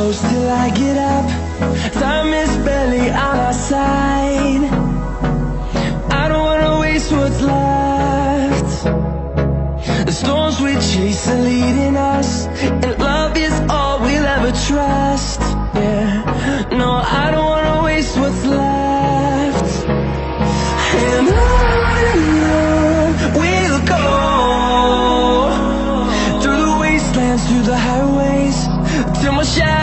close till I get up. Time is barely on our side. I don't wanna waste what's left. The storms we chase are leading us, and love is all we'll ever trust. Yeah, no, I don't wanna waste what's left. And on we'll go, through the wastelands, through the highways, till my shadow